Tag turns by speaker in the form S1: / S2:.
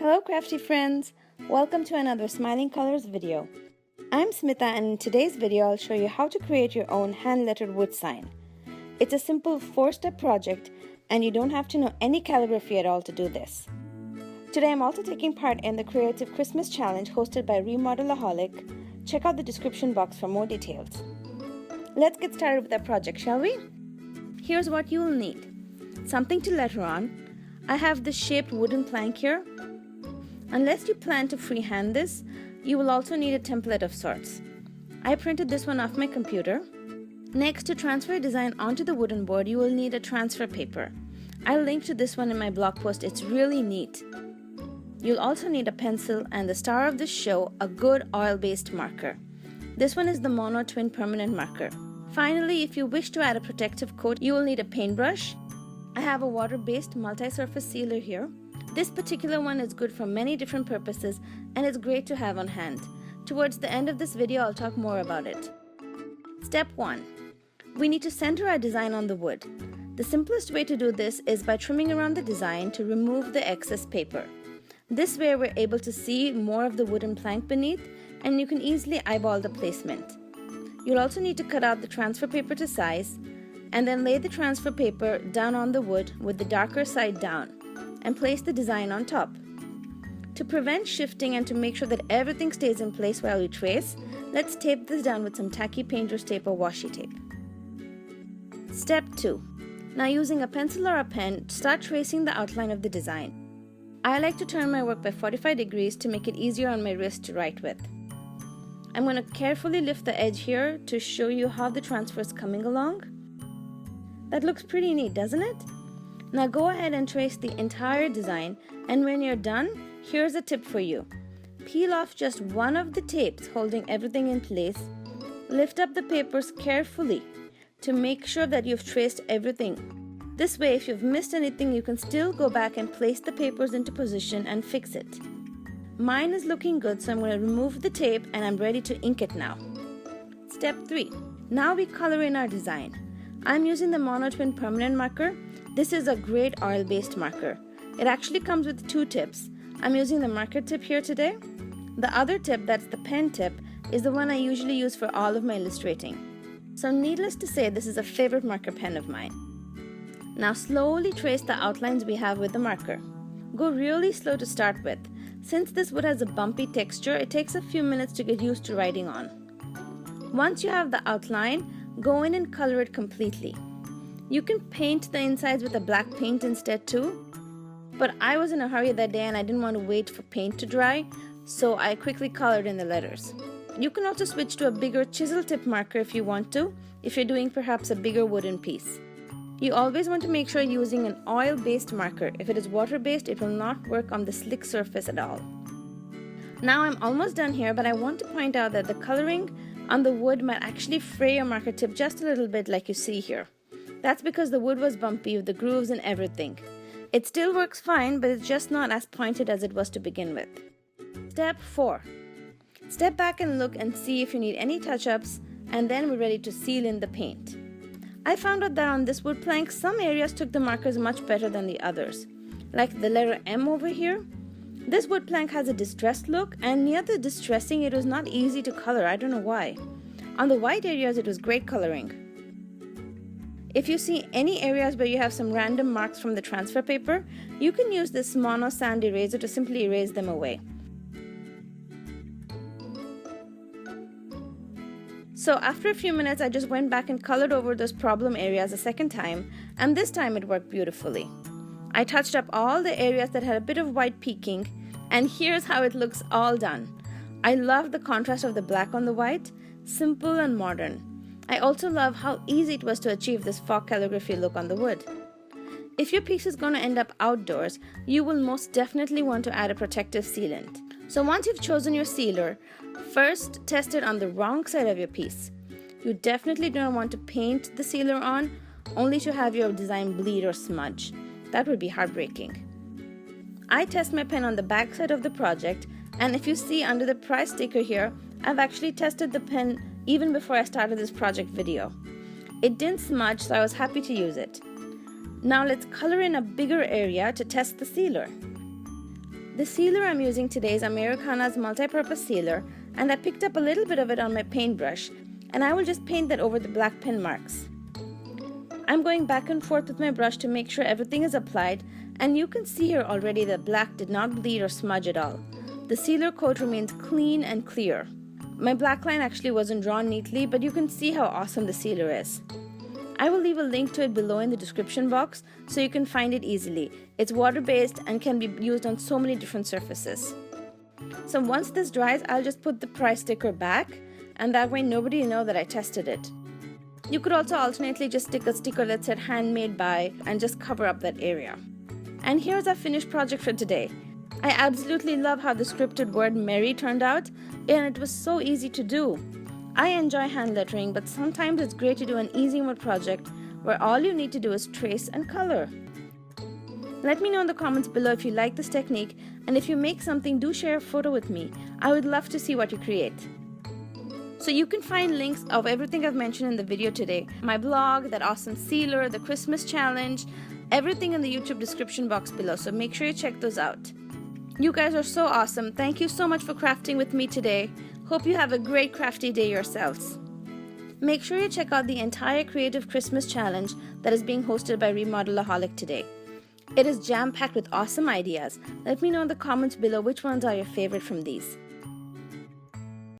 S1: Hello crafty friends! Welcome to another Smiling Colors video. I'm Smita and in today's video I'll show you how to create your own hand-lettered wood sign. It's a simple 4-step project and you don't have to know any calligraphy at all to do this. Today I'm also taking part in the Creative Christmas Challenge hosted by Remodelaholic. Check out the description box for more details. Let's get started with our project, shall we? Here's what you will need. Something to letter on. I have this shaped wooden plank here. Unless you plan to freehand this, you will also need a template of sorts. I printed this one off my computer. Next, to transfer a design onto the wooden board, you will need a transfer paper. I'll link to this one in my blog post, it's really neat. You'll also need a pencil and the star of the show, a good oil-based marker. This one is the Mono Twin Permanent Marker. Finally, if you wish to add a protective coat, you will need a paintbrush. I have a water-based multi-surface sealer here. This particular one is good for many different purposes and it's great to have on hand. Towards the end of this video, I'll talk more about it. Step 1. We need to center our design on the wood. The simplest way to do this is by trimming around the design to remove the excess paper. This way we're able to see more of the wooden plank beneath and you can easily eyeball the placement. You'll also need to cut out the transfer paper to size and then lay the transfer paper down on the wood with the darker side down and place the design on top. To prevent shifting and to make sure that everything stays in place while we trace, let's tape this down with some tacky painter's tape or washi tape. Step 2. Now using a pencil or a pen, start tracing the outline of the design. I like to turn my work by 45 degrees to make it easier on my wrist to write with. I'm going to carefully lift the edge here to show you how the transfer is coming along. That looks pretty neat, doesn't it? Now go ahead and trace the entire design, and when you're done, here's a tip for you. Peel off just one of the tapes holding everything in place. Lift up the papers carefully to make sure that you've traced everything. This way, if you've missed anything, you can still go back and place the papers into position and fix it. Mine is looking good, so I'm going to remove the tape and I'm ready to ink it now. Step 3. Now we color in our design. I'm using the Mono Twin Permanent Marker. This is a great oil-based marker. It actually comes with 2 tips. I'm using the marker tip here today. The other tip, that's the pen tip, is the one I usually use for all of my illustrating. So needless to say, this is a favorite marker pen of mine. Now slowly trace the outlines we have with the marker. Go really slow to start with. Since this wood has a bumpy texture, it takes a few minutes to get used to writing on. Once you have the outline, go in and color it completely. You can paint the insides with a black paint instead too, but I was in a hurry that day and I didn't want to wait for paint to dry, so I quickly colored in the letters. You can also switch to a bigger chisel tip marker if you want to, if you're doing perhaps a bigger wooden piece. You always want to make sure you're using an oil-based marker. If it is water-based, it will not work on the slick surface at all. Now I'm almost done here, but I want to point out that the coloring on the wood might actually fray your marker tip just a little bit like you see here. That's because the wood was bumpy with the grooves and everything. It still works fine, but it's just not as pointed as it was to begin with. Step 4. Step back and look and see if you need any touch-ups, and then we're ready to seal in the paint. I found out that on this wood plank, some areas took the markers much better than the others. Like the letter M over here. This wood plank has a distressed look, and near the distressing it was not easy to color, I don't know why. On the white areas it was great coloring. If you see any areas where you have some random marks from the transfer paper, you can use this mono sand eraser to simply erase them away. So after a few minutes, I just went back and colored over those problem areas a second time, and this time it worked beautifully. I touched up all the areas that had a bit of white peeking, and here's how it looks all done. I love the contrast of the black on the white, simple and modern. I also love how easy it was to achieve this fog calligraphy look on the wood. If your piece is going to end up outdoors, you will most definitely want to add a protective sealant. So once you've chosen your sealer, first test it on the wrong side of your piece. You definitely don't want to paint the sealer on, only to have your design bleed or smudge. That would be heartbreaking. I test my pen on the back side of the project, and if you see under the price sticker here, I've actually tested the pen even before I started this project video. It didn't smudge, so I was happy to use it. Now let's color in a bigger area to test the sealer. The sealer I'm using today is Americana's multi-purpose sealer, and I picked up a little bit of it on my paintbrush, and I will just paint that over the black pen marks. I'm going back and forth with my brush to make sure everything is applied, and you can see here already that black did not bleed or smudge at all. The sealer coat remains clean and clear. My black line actually wasn't drawn neatly, but you can see how awesome the sealer is. I will leave a link to it below in the description box so you can find it easily. It's water-based and can be used on so many different surfaces. So once this dries, I'll just put the price sticker back, and that way nobody will know that I tested it. You could also alternately just stick a sticker that said handmade by and just cover up that area. And here's our finished project for today. I absolutely love how the scripted word Merry turned out, and it was so easy to do. I enjoy hand lettering, but sometimes it's great to do an easy mode project where all you need to do is trace and color. Let me know in the comments below if you like this technique, and if you make something, do share a photo with me. I would love to see what you create. So you can find links of everything I've mentioned in the video today. My blog, that awesome sealer, the Christmas challenge, everything in the YouTube description box below, so make sure you check those out. You guys are so awesome. Thank you so much for crafting with me today. Hope you have a great crafty day yourselves. Make sure you check out the entire Creative Christmas Challenge that is being hosted by Remodelaholic today. It is jam-packed with awesome ideas. Let me know in the comments below which ones are your favorite from these.